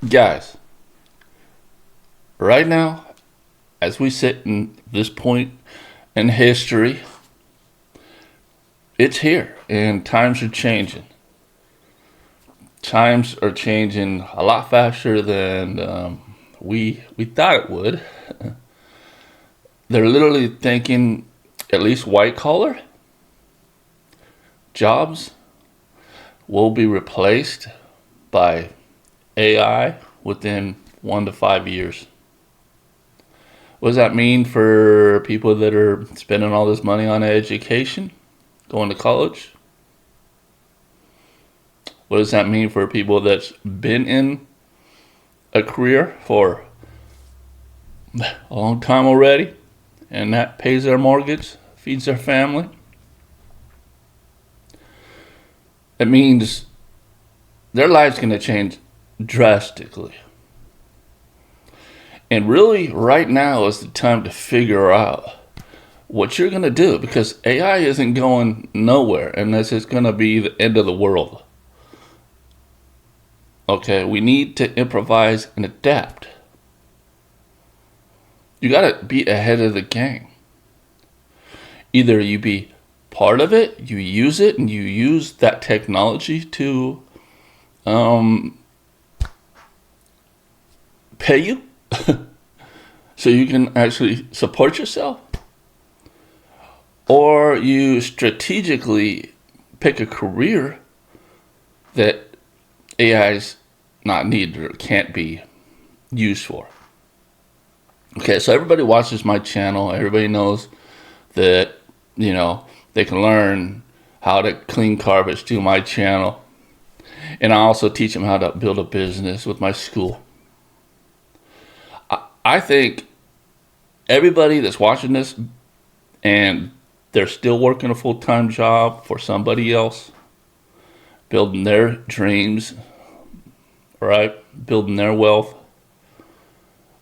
Guys, right now, as we sit in this point in history, it's here and times are changing. Times are changing a lot faster than we thought it would. They're literally thinking at least white collar jobs will be replaced by AI within 1 to 5 years. What does that mean for people that are spending all this money on education, going to college? What does that mean for people that's been in a career for a long time already and that pays their mortgage, feeds their family? It means their life's going to change drastically. And really, right now is the time to figure out what you're going to do, because AI isn't going nowhere unless it's going to be the end of the world. Okay, we need to improvise and adapt. You got to be ahead of the game. Either you be part of it, you use it, and you use that technology to pay you so you can actually support yourself, or you strategically pick a career that AI's not needed or can't be used for. Okay, so everybody watches my channel. Everybody knows that, they can learn how to clean carpets through my channel. And I also teach them how to build a business with my school. I think everybody that's watching this and they're still working a full-time job for somebody else, building their dreams, right? Building their wealth,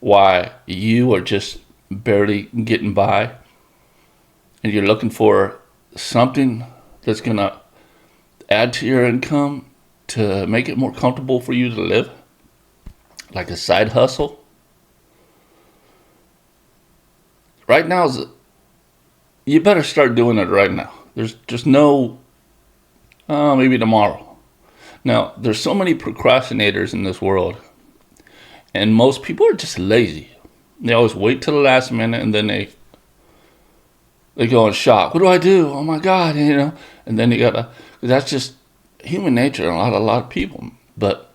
why you are just barely getting by and you're looking for something that's going to add to your income to make it more comfortable for you to live, like a side hustle. Right now, you better start doing it right now. There's just no, maybe tomorrow. Now, there's so many procrastinators in this world, and most people are just lazy. They always wait till the last minute, and then they go in shock. What do I do? Oh my God, And then that's just human nature in a lot of people. But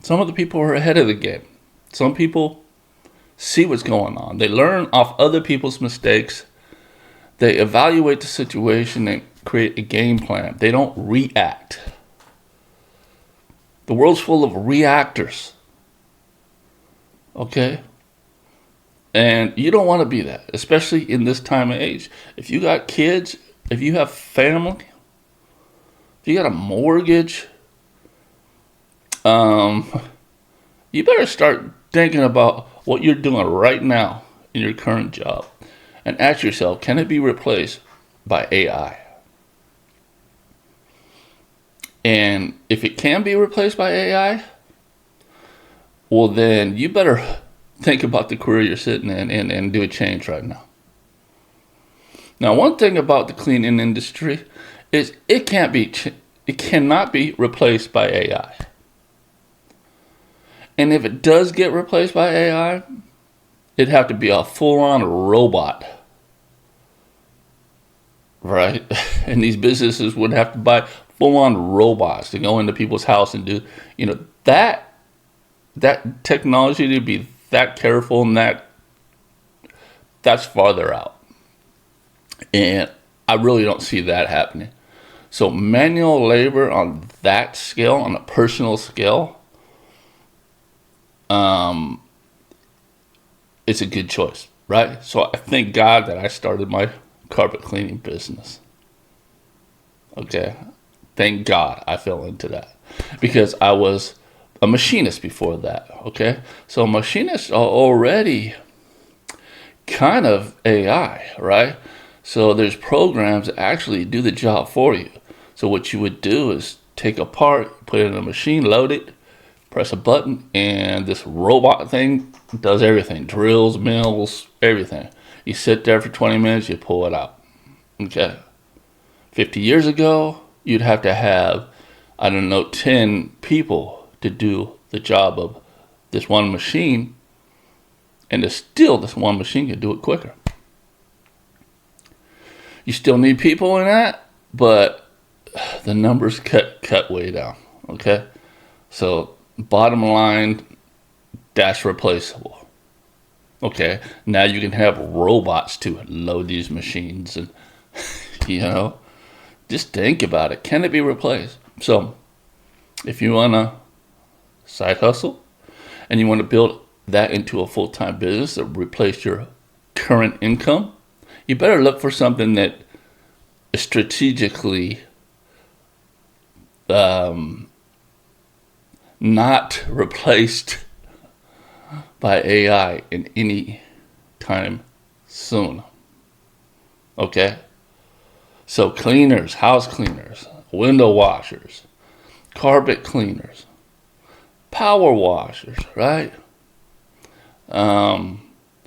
some of the people are ahead of the game. Some people see what's going on. They learn off other people's mistakes. They evaluate the situation and create a game plan. They don't react. The world's full of reactors. Okay? And you don't want to be that, especially in this time of age. If you got kids, if you have family, if you got a mortgage, you better start thinking about what you're doing right now in your current job and ask yourself, can it be replaced by AI? And if it can be replaced by AI, well, then you better think about the career you're sitting in and do a change right now. Now, one thing about the cleaning industry is it cannot be replaced by AI. And if it does get replaced by AI, it'd have to be a full-on robot, right? And these businesses would have to buy full-on robots to go into people's house and do, that technology to be that careful, and that's farther out. And I really don't see that happening. So manual labor on that scale, on a personal scale, it's a good choice, right? So I thank God that I started my carpet cleaning business. Okay. Thank God I fell into that, because I was a machinist before that. Okay. So machinists are already kind of AI, right? So there's programs that actually do the job for you. So what you would do is take a part, put it in a machine, load it, press a button, and this robot thing does everything. Drills, mills, everything. You sit there for 20 minutes, you pull it out. Okay. 50 years ago, you'd have to have, 10 people to do the job of this one machine, and this one machine can do it quicker. You still need people in that, but the numbers cut way down. Okay, so bottom line, that's replaceable. Okay, now you can have robots to load these machines, and just think about it. Can it be replaced? So, if you want to side hustle and you want to build that into a full-time business that replace your current income, you better look for something that is strategically not replaced by AI in any time soon. Okay? So cleaners, house cleaners, window washers, carpet cleaners, power washers, right?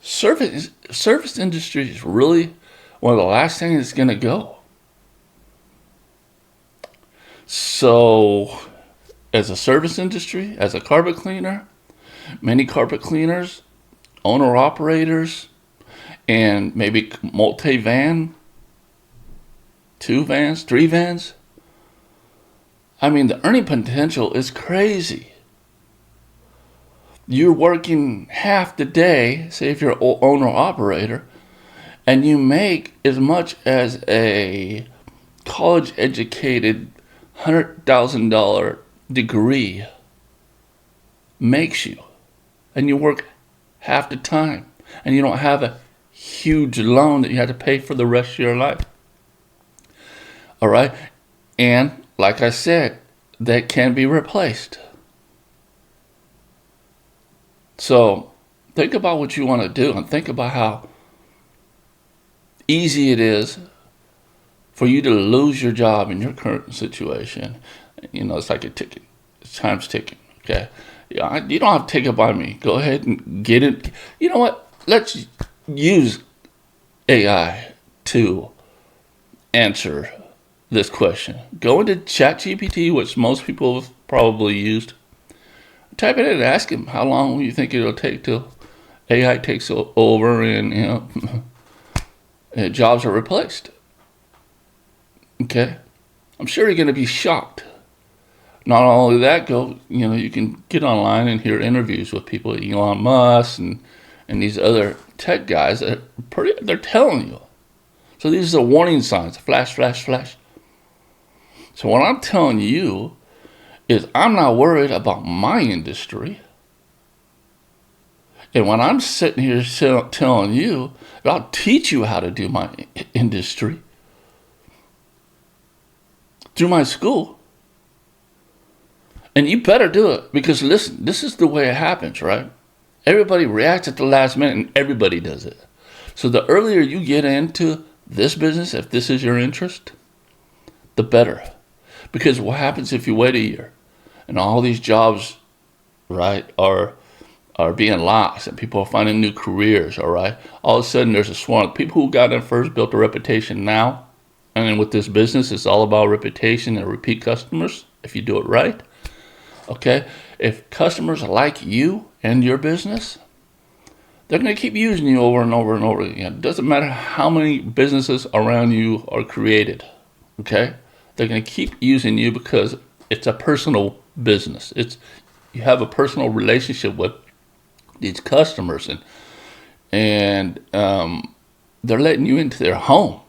Service industry is really one of the last things that's going to go. So, as a service industry, as a carpet cleaner, many carpet cleaners, owner operators, and maybe multi-van, 2 vans, 3 vans. I mean, the earning potential is crazy. You're working half the day, say if you're an owner operator, and you make as much as a college educated $100,000 degree makes you. And you work half the time. And you don't have a huge loan that you have to pay for the rest of your life. All right? And like I said, that can be replaced. So think about what you want to do, and think about how easy it is for you to lose your job in your current situation. It's like a ticket. Time's ticking. Okay? You don't have to take it by me. Go ahead and get it. You know what? Let's use AI to answer this question. Go into ChatGPT, which most people have probably used. Type it in and ask him how long you think it'll take till AI takes over and jobs are replaced. Okay, I'm sure you're going to be shocked. Not only that, you can get online and hear interviews with people, Elon Musk and these other tech guys that they're telling you. So these are warning signs, flash, flash, flash. So what I'm telling you is I'm not worried about my industry. And when I'm sitting here telling you that I'll teach you how to do my industry through my school, and you better do it, because listen, this is the way it happens, right? Everybody reacts at the last minute, and everybody does it. So the earlier you get into this business, if this is your interest, the better. Because what happens if you wait a year and all these jobs, right, are being lost and people are finding new careers, all right? All of a sudden there's a swarm of people who got in first, built a reputation now. And then with this business, it's all about reputation and repeat customers if you do it right. Okay? If customers like you and your business, they're going to keep using you over and over and over again. It doesn't matter how many businesses around you are created. Okay? They're going to keep using you because it's a personal business. You have a personal relationship with these customers, and they're letting you into their home.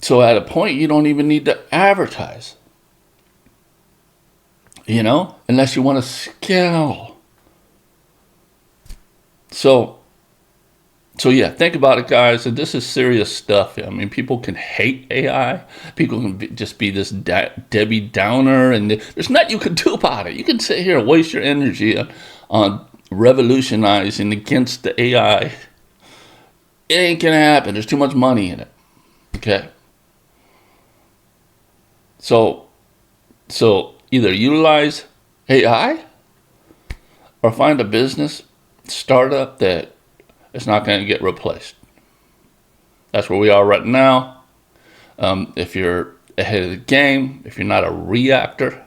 So at a point, you don't even need to advertise, unless you want to scale. So yeah, think about it, guys. And this is serious stuff. I mean, people can hate AI. People can just be this Debbie Downer, and there's nothing you can do about it. You can sit here and waste your energy on revolutionizing against the AI. It ain't gonna happen. There's too much money in it. Okay. So either utilize AI or find a business startup that is not going to get replaced. That's where we are right now. If you're ahead of the game, if you're not a reactor,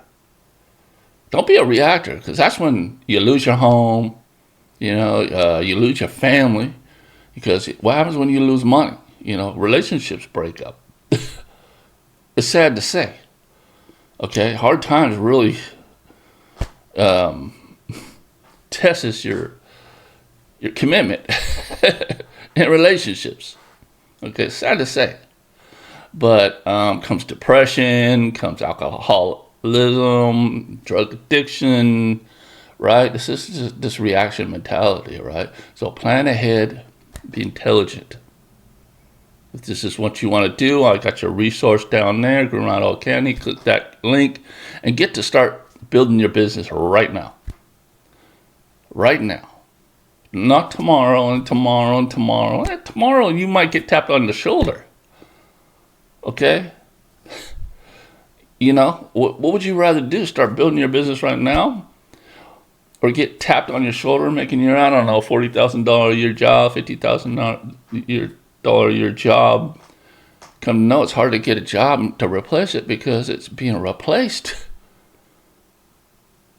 don't be a reactor, because that's when you lose your home, you lose your family. Because what happens when you lose money? Relationships break up. It's sad to say. Okay, hard times really tests your commitment in relationships. Okay, it's sad to say. But comes depression, comes alcoholism, drug addiction, right? This is this reaction mentality, right? So plan ahead, be intelligent. If this is what you want to do, I got your resource down there, Rhino Candy. Click that link and get to start building your business right now. Right now. Not tomorrow and tomorrow and tomorrow. Tomorrow you might get tapped on the shoulder. Okay? What would you rather do? Start building your business right now? Or get tapped on your shoulder making your, I don't know, $40,000 a year job, $50,000 a year job? Come to know it's hard to get a job to replace it because it's being replaced.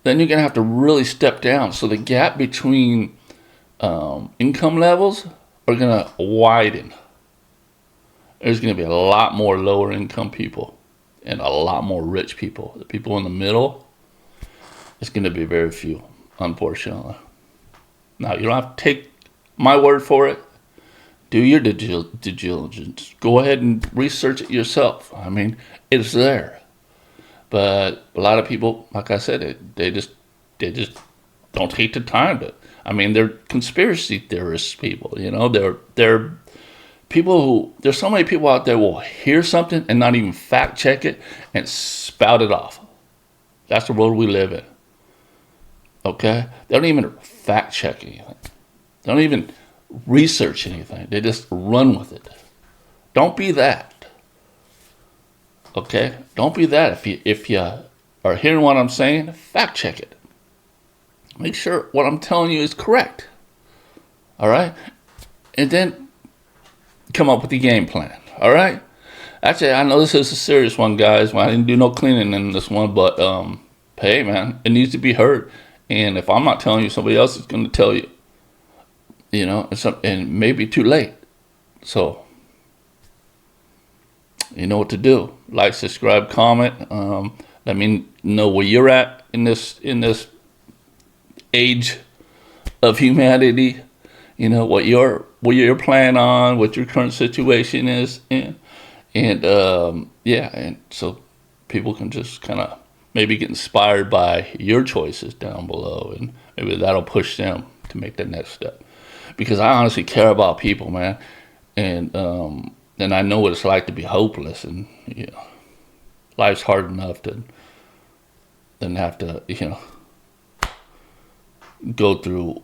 Then you're going to have to really step down. So the gap between income levels are going to widen. There's going to be a lot more lower income people and a lot more rich people. The people in the middle, it's going to be very few, unfortunately. Now, you don't have to take my word for it. Do your due diligence. Go ahead and research it yourself. I mean, it's there. But a lot of people, like I said, they just don't take the time to. I mean, they're conspiracy theorists people. They're people who. There's so many people out there will hear something and not even fact check it and spout it off. That's the world we live in. Okay, they don't even fact check anything. They don't even research anything. They just run with it. Don't be that. Okay? Don't be that. If you are hearing what I'm saying, fact check it. Make sure what I'm telling you is correct. All right? And then come up with the game plan. All right? Actually, I know this is a serious one, guys. Well, I didn't do no cleaning in this one, but hey, man, it needs to be heard. And if I'm not telling you, somebody else is going to tell you. And maybe too late. So, you know what to do. Like, subscribe, comment. Let me know where you're at in this age of humanity. What your plan on, what your current situation is, and so people can just kind of maybe get inspired by your choices down below, and maybe that'll push them to make the next step. Because I honestly care about people, man, and I know what it's like to be hopeless, and life's hard enough to then have to go through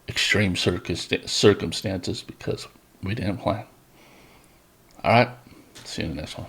extreme circumstances because we didn't plan. All right, see you in the next one.